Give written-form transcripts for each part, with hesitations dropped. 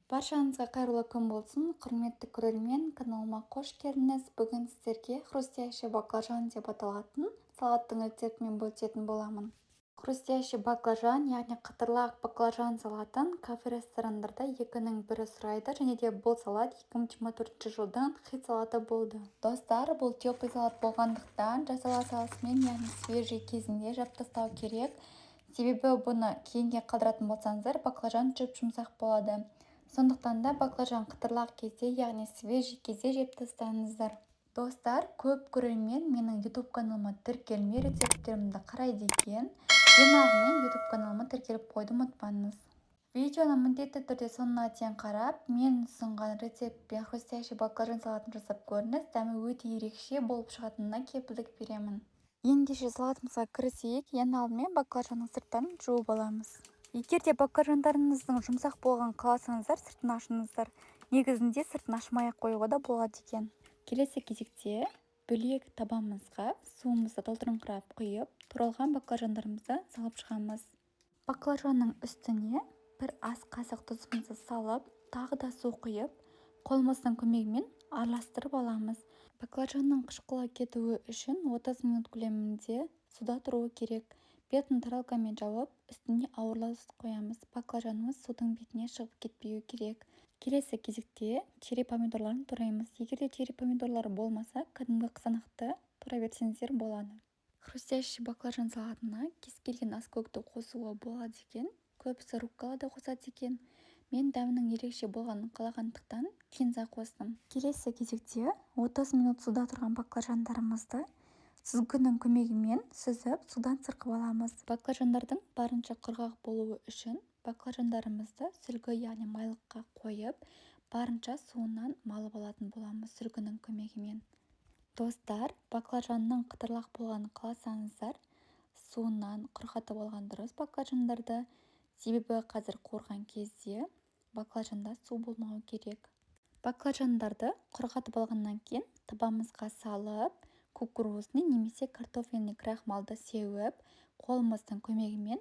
Баршаңызға қайырлы күн болсын, құрметті көрермен, каналыма қош келдіңіз. Бүгін сіздерге хрустящий баклажан деп аталатын салаттың рецептімен бөлісетін боламын. Хрустящий баклажан, яғни қытырлақ баклажан салатын кафе ресторандарда екінің бірі сұрайды, және де бұл салат 2024 жылдың хит салаты болды. Достар, бұл теплый салат болғандықтан жасала салысымен, яғни свежий кезінде жеп тастау керек. Себебі бұны кейінге қалдыратын болсаңыздар, баклажан жұп-жұмсақ болады. Сондықтан да баклажан қытырлақ кезде, яғни свежий кезде жеп тастаңыздар. Достар, көп көрермен менің YouTube каналыма тіркелмей рецепттерімді қарайды екен. Ең алдымен YouTube каналыма тіркеліп қойды, ұмытпаңыз. Видеоны міндетті түрде соңына дейін қарап, мен ұсынған рецептпен хрустящий баклажан салатын жасап көріңіз. Дәмі өте ерекше болып шығатынына кепілдік беремін. Ендеше салатымызға кірісейік. Ең алдымен баклажанның сырттарын жуып аламыз. Егер де баклажандарыңыздың жұмсақ болған қаласаңыздар, сыртын ашыңыздар. Негізінде сыртын ашмай-ақ қоюға да болады екен. Келесі кезекте бөлек табамызға суымызды толтырыңқырап құйып, туралған баклажандарымызды салып шығамыз. Баклажанның үстіне бір ас қасық тұзымызды салып, тағы да су құйып, қолымыздың көмегімен араластырып аламыз. Баклажанның қышқылы кетуі үшін 30 минут көлемінде суда тұруы керек. Бетін тарелкамен жауып, үстіне ауырлау сүт қоямыз. Баклажанымыз судың бетіне шығып кетпеуі керек. Келесі кезекте черри помидорларын тураймыз. Егер де черри помидорлары болмаса, кәдімгі қызанақты тура берсеңіздер болады. Хрустящий баклажан салатына кез келген аскөкті қосуға болады екен. Көбісі руккола да қосады екен. Мен дәмінің ерекше болғанын қалағандықтан кинза қостым. Келесі кезекте 30 минут суда тұрған баклажандарымызды сүзгінің көмегімен сүзіп, судан сырқып аламыз. Баклажандардың барынша құрғақ болуы үшін баклажандарымызды сүлгі, яғни майлыққа қойып, барынша суынан малып алатын боламыз сүлгінің көмегімен. Достар, баклажанның қытырлақ болғанын қаласаңыздар, суынан құрғатып алған дұрыс баклажандарды. Себебі қазір қуырған кезде баклажанда су болмауы керек. Баклажандарды құрғатып алғаннан кейін табамызға салып, кукурузный немесе картофельный крахмалды сеуіп, қолымыздың көмегімен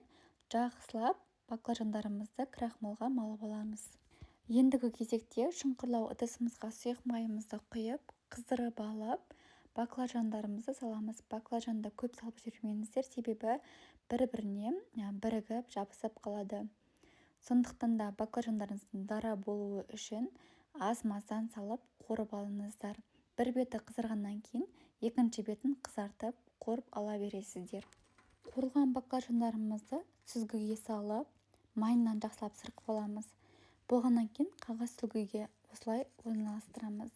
жақсылап баклажандарымызды крахмалға малып аламыз. Ендігі кезекте шұңқырлау ыдысымызға сұйық майымызды құйып, қыздырып алып, баклажандарымызды саламыз. Баклажанды көп салып жүрмеңіздер, себебі бір-біріне бірігіп, жабысып қалады. Сондықтан да баклажандарыңыздың дара болуы үшін аз-маздан салып қорып алыңыздар. Бір беті қызырғаннан кейін екінші бетін қызартып қорып ала бересіздер. Қуырылған баклажандарымызды сүзгіге салып, майынан жақсылап сырқып аламыз. Болғаннан кейін қағаз сүлгіге осылай орналастырамыз.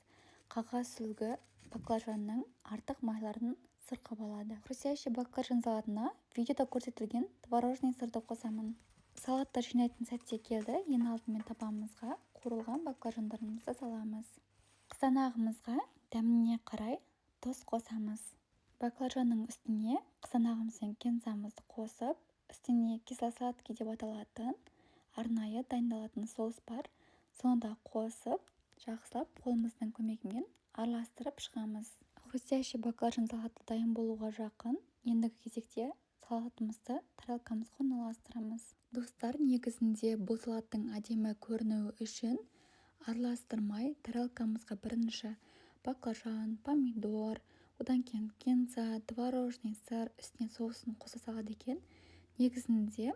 Қағаз сүлгі баклажанның артық майларын сырқып алады. Хрустящий баклажан салатына видеода көрсетілген творожный сырды қосамын. Салатты жинайтын сәтте келді. Ең алдымен табамызға қуырылған баклажандарымызды саламыз. Қызанағымызға дәміне қарай тұз қосамыз. Баклажанның үстіне қызанағымыз бен кинзамызды қосып, үстіне кисло-сладкий деп аталатын арнайы дайындалатын соус бар. Соны да қосып, жақсылап қолымыздың көмегімен араластырып шығамыз. Хрустящий баклажан салаты дайын болуға жақын. Ендігі кезекте салатымызды тарелкамызға орналастырамыз. Достар, негізінде бұл салаттың әдемі көрінуі үшін араластырмай тарелкамызға бірінші баклажан, помидор, одан кейін кинза, творожный сыр, үстіне соусын қоса салады екен. Негізінде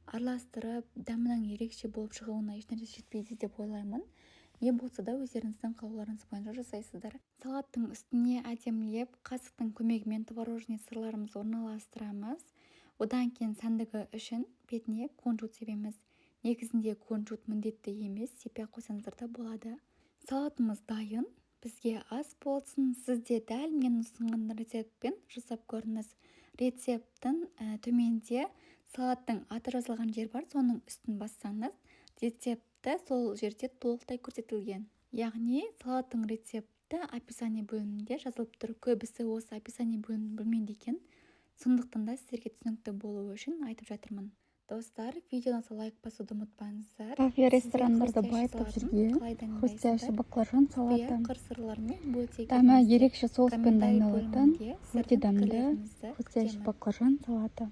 араластырып, дәмінің ерекше болып шығуына ешнәрсе жетпейді деп ойлаймын. Не болса да өздеріңіздің қалауларыңыз бойынша жасайсыздар. Салаттың үстіне әдемілеп, қасықтың көмегімен творожный сырларымызды орналастырамыз. Одан кейін сәндігі үшін бетіне кунжут себеміз. Негізінде кунжут міндетті емес, сепе қойсаңыздар да болады. Салатымыз дайын. Бізге ас болсын. Сізде дәл мен ұсынған рецептпен жасап көріңіз. Рецептің төменде салаттың аты жазылған жер бар, соның үстін бассаңыз, рецепті сол жерде толықтай көрсетілген. Яғни салаттың рецепті описание бөлімінде жазылып тұр. Көбісі осы описание бөлімін білмейді екен. Сондықтан да сіздерге түсінікті болуы үшін айтып жатырмын. Достар, видеоны лайк басуды ұмытпаңыздар. Кафе ресторандарда байытып жүрген хрустящий баклажан салаты. Дәмі ерекше соуспен дайындалатын өте дәмді хрустящий баклажан салаты.